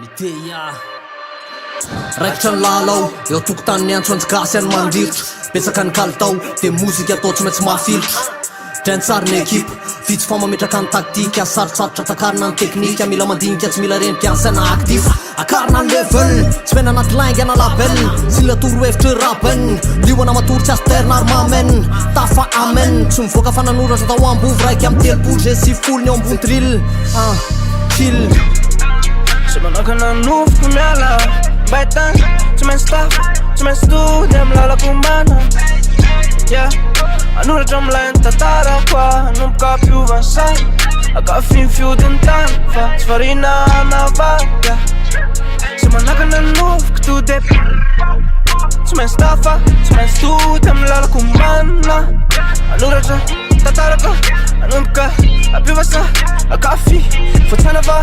Miteia raikitra ny lalao eo tokotany antso anjigasy any mandiritra betsaka ny kalitao de mozika atao tsy maintsy mahafilitra draintsary ny ekipa vitsy fa mametraka ny taktika sarotsarotra takarina ny teknika mila mandinika tsy mila renika saina actif akarina ny level tsy fena anaty lainga na label sy latoro hevitra rapen liona matory tsy asterna ary mamen tafa amen tsy mivoaka fananoratra tao ambovy raiky amin'ny telopolo zay sivifolo ny eo ambony drill chill Sy manakana nofoko miala Baitan, tsy maintsy tafo, tsy maintsy tody amy lalako mana Anoratra amilay ny tantara koa Anomboka ampiovany say Akafy fiodiny tany fa tsy variana anavaga Sy manakana nofoko tody Tsy maintsy tafa, tsy maintsy tody amy lalako mana Anoratra tantara koa Anomboka ampiovany say Akafy fotanava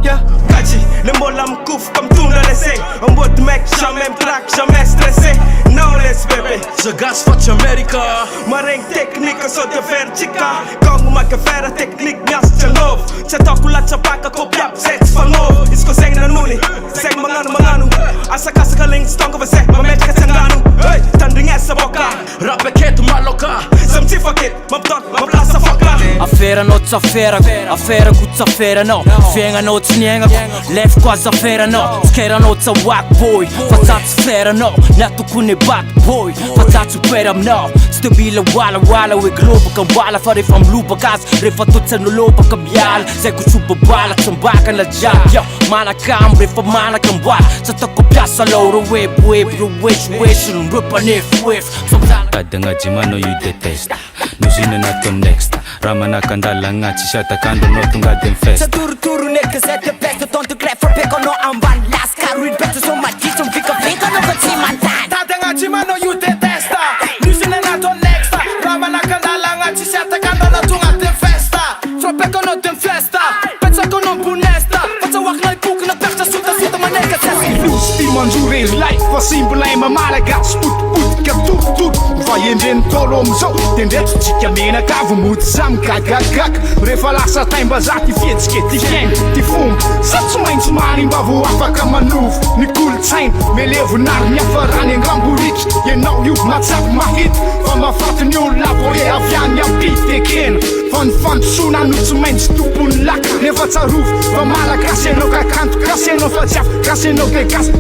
Kaji, le mbola mikoufo comme tout le laissé Un beau de mec, jamais me traque, jamais stressé Non laisse bébé Je gasse faccio America Maring technique, so te vertica Kongo ma kafera technique, mias tjanov Tja toku la tjapaka, kopiap, zet fangov Isko zeng na nuni, zeng manganu Asaka ling stonko vase, mametka tjanganu Hey, tandring essa boka Rapeketo maloka Samti fakit, mabdot, mablasa faka Aferanao tsy aferako tsy aferanao Fiaignanao tsy niaignako Lefiko azy aferanao Sikeranao tsy ahoako boy Fa tsatsy feranao Ny atokony baky boy Fa tsatsy pera aminao Tsy te mila wala hoe globaka mboala Fa rehefa milobaka azy Rehefa totsany lobaka miala Zay ko tsy babala Tsy mbaka la jiaby Malakamo rehefa malaka mboala Tsy ataoko piasa lao Reo webo Reo repanefoefo Tadagna jimanao io detesta Nozina natao next Raha manaka andalagna tsy satakandro anao tonga de mifesta Turuturu neka zay te besta Tonto grep frapekanao ambany laska Ruin beta so madito mivikavikanao fa tsy mantany Tadagna jimanao io detesta Nozina natao next Raha manaka andalagna tsy satakandro anao tonga de festa Frapekanao de festa Petsakanao bonesta Fatsahoakina ipokina peftra sota maneka Lusty manjurezy life fa simbola ema malagasy Potipotika tutut fa endreny tolo amizao De ndretrotsika menaka vomoty samy gagagaka Rehefa lasa taimbaza ty fietsika ty fiaigna ty fomba Sa tsy maintsy marimba vo afaka manofo Ny kolotsaina melevonary miafarany angamboritra Ianao io matsapy mahita Fa mafaty ny olona vo e aviany ampity ekena Fa ny fandosona no tsy maintsy tompony laka Nefa tsarovy fa malagasy ianao kakanto Gasy ianao fa tsiafy gasy ianao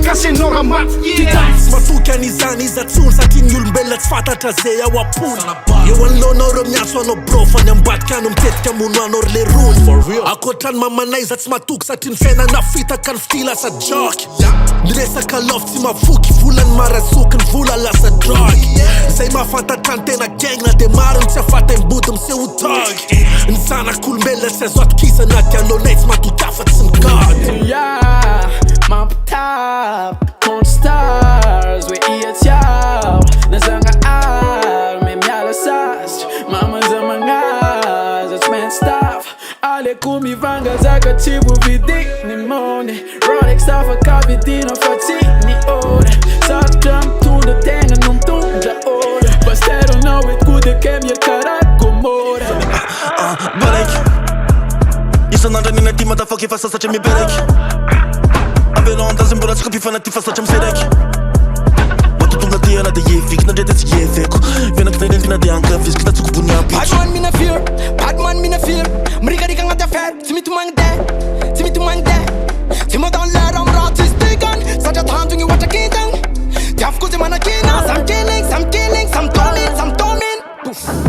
gasy ianao ramaty Matoky an'izany izy atsony satria ny olombelona tsy fantatra zay ao apony Eo anoloanao reo miaso anao bro fa ny ambadika ano mitetika mono anao le rony Akoatrany mamanay izy tsy matoky satria ny fiainana fitaka ny fity lasa joke Ny resaka love tsy mavoky volany marazoky ny vola lasa drug Zay mahafantatra ny tena gengna de maro ny tsy afata imbody miseho tag Ny zanak'olombelona tsy azo atokisa anaty alonay tsy matoky afatsy sy ny god Mampitap, contre stars We iat yaw Nazanga arme miala sastro Mamanza mangaza tsy maintsy staff Aleko mivanga zaka tsy vovidiny mone Rolex afaka vidina fa tsy ny ora Sarotra mitondra tegna no mitondra ora Basteranao etiko ke miakarako mora Berek Isan'andro ny naty matafaky efa sasatra miberek Ambelao andazy mbola tsy kapifana ty fa satra misereky Matotonga ty ana de yeviky nandre ty tsy yeveko Venaky tainentina de ankaviziky ta tsy kobony ampitso Bad man mina fear Mirikarika agnaty affaire Tsy mitomagny de Tsy mô dans l'air am raha tsisy dikan Satria tanjogny ohatra kintagny Diafiko zay manakina Sam killing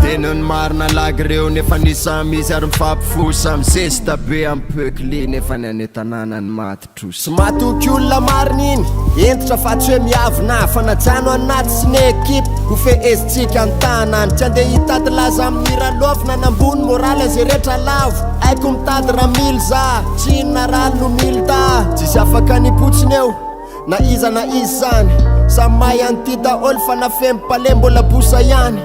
Tenony marina lagy reo nefa nisa misy ary mifampifosy Samy zesta be ampekli nefa ny ane tanàna ny matotro Sy matoky olona marina iny Entitra fa tsy hoe miavina Fa najano anaty sy ny ekipa Ho fehezitsika an-tanany Tsy ande hitady laza amin'ny ralofina Nambony moraly zay rehetra lavo Aiko mitady raha mily za Tsy inona rally no mily da Tsisy afaka nipotsiny eo Na iza zany Samy mahay antita olo fa na fempale mbola bosa ihany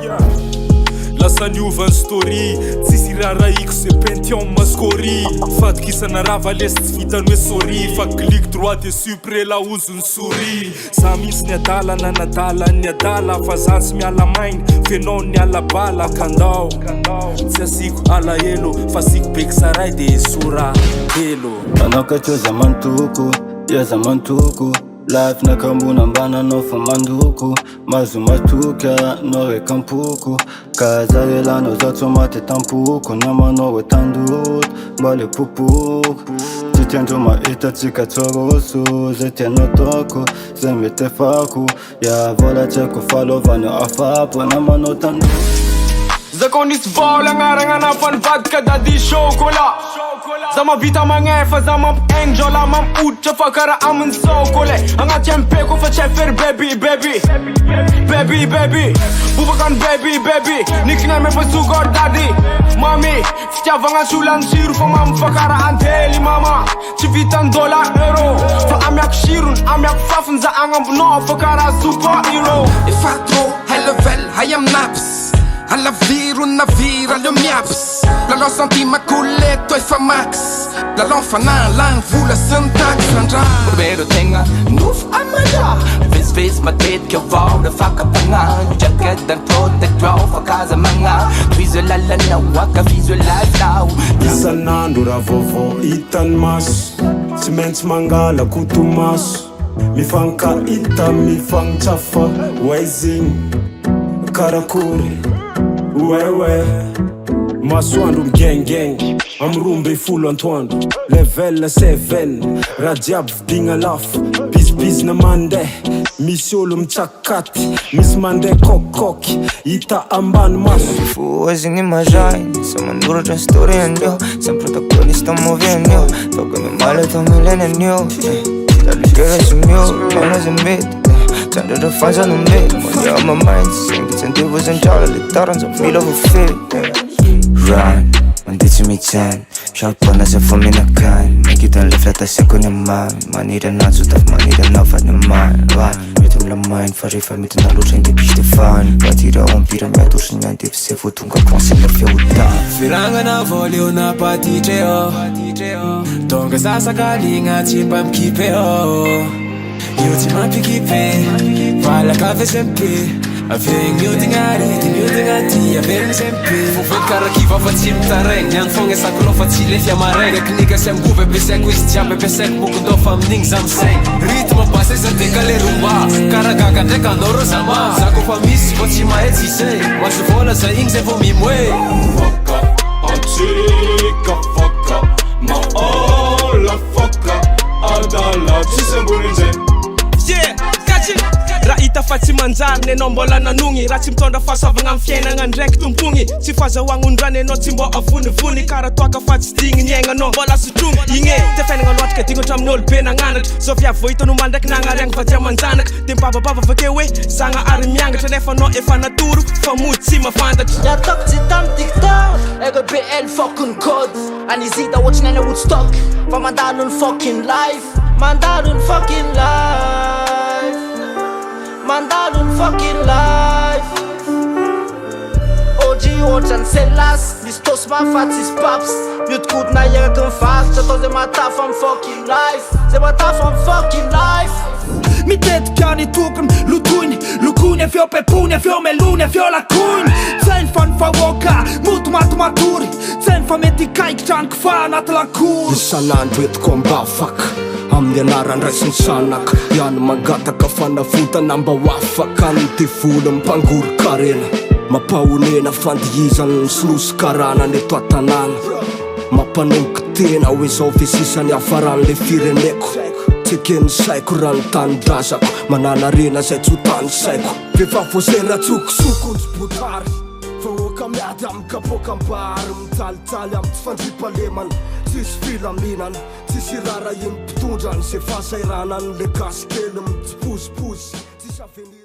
Lasa niova ny story Tsisy raraiko se pention mascori Fatokisana rava lesy tsy vitany hoe sorry Fa clique droit dessus pré la ozo ny souris Sa misy ny adala na nadala ny adala Fa zany sy miala mainy Fenao ny ala bala kandao Tsy asiko alahelo Fa asiko beky saray de sora helo Anao ka tsoza mantoko Yaza mantoko life nakambona ambana anao fa mandoko mazo matoka nao e kampoko ka zay elanao zao tsy maty tampoko namanao hoe tandoto mba le popoko tsy tiandreo mahita tsika tsoroso zay tianao ataoko zay mety efako ya vola tsy haiko falaovanao afapo namanao tandoto Zako nisy vola agnaragna nafany vadika dady chocolat za mavita magnefa za mampienjola mampotra fa kara amin'ny sokole agnaty ampeko fa tsy fery baby baby baby baby bobakany baby baby nickname fa sugar daddy mami fitiavagna solany siro fa mamy fa kara antely mama tsy vitan dollar euro fa amiako sirony amiako fafiny za agnambonao fa kara superhero efa trop helevel hay am naps alla viro na vira le miaps la lon sentima couleto efa max la lon fanan lang vola syntax andra Pero tenga noof amada Vis matetika vara fakapagna Jacket and protect draw fa casa magna Visualala na waka visualize now Isan'andro raha vaovao hitany maso tsy maintsy mangala kotomaso mifankahita mifagnitsafa waizigny karakory wewe masoandro migengeng amrombe folo antoandro level 7 raha jiaby vidigna lafo bizibizina mandeha misy olo mitsakaty misy mandeha kokoky hita ambany maso Fuazigny majainy sa mandoratra story anio sa protagonista movie anio tokony mala tamileny anio taligera zimio mana zambety Tandra fanza no medo Money on my mind Sempre sentivo zanjala Le taranza fila vo fe Run Manditsy mitsan Shapana sa famina kan Nakita le flata sa ko naman Manira na sutaf manira na fat naman Run Metum la mind Farifa metu na lucha Hindi piste fan Patira on pira me atursi Nyanti se fotunga konse nerfia uta Firanga na volio na patitreo Tonga sasakalinga Chimpa mkipeo Io ti mampikipe Fala cave sempre Avegny io dignati Avegny sempre Fofety karakiva fa tsy mitaregny Niany fogna sakolo fa tsy lefy amaregny Teknika sy amgovy ampiasaiko izy jiaby ampiasaiko bokondao fa amin'igny za misegny Rythme basa izy anteka le rumba Karagaga ndraiky andao rô zama Za kofa misy fa tsy mahay tsisay Maso vola za igny zay vo mimoe Foka, antsika foka Maola foka Adala tsisy ambony nzay Yeah, catch it. Raha hita fa tsy manjary nenao mbola nanogny raha tsy mitondra fahasoavagna amin'ny fiainagna ndraiky tompogny tsy fahazahoagnondrany anao tsy mbô avonivony karaha toaka fa tsy digny ny aignanao mbola sotrogny igny e ty fiainagna loatra ka digny hatramin'ny olo be nagnanatra zao viavy vo hitanao mal ndraiky nagnariagna fa tsy amanjanaka dia mibabababa vakeo hoe zagna ary miangatra nefa anao efa natoro fa mody tsy mahafantatra Yatako tsy tamin'ny TikTok ego BL fucking code anizita ohatrany any Woodstock fa mandalo ny fucking life mandalo ny fucking life mandalo ny fucking life OG ohatrany selas misy tosy mahafatsy izy paps miotikodina iaraky mivavitra atao zay mahatafa amin'ny fucking life zay mahatafa amin'ny fucking life Mitetika ny tokony lotoiny lokony avy eo pepony avy eo melony avy eo lakony tsainy fa ny fahoaka moto matomatory tsainy fa mety hikaikitra ny kifa anaty lakory isan'andro etiko mbafaka amin'ny anarany raisiny sanaka ihany mangataka fanavotana mba ho afaka ny devoly mpangory karena mampahonena fandihizany ny solosy karana ny eto an-tanàna mampanomboky tena hoe zao vesisany hafaran'le fireneko tsy ekeny saiko raha ny tanindrazako manana rena zay tsy ho tany saiko vefavoazera tsokosokonsy botary fa oka miady amin'ny kapokambary mitalitaly amin'ny tsy fandripalemana tsisy filaminana tsisy rara iny mpitondrany zay fahasairanany le gasikely mitsiposiposy tsisy avenir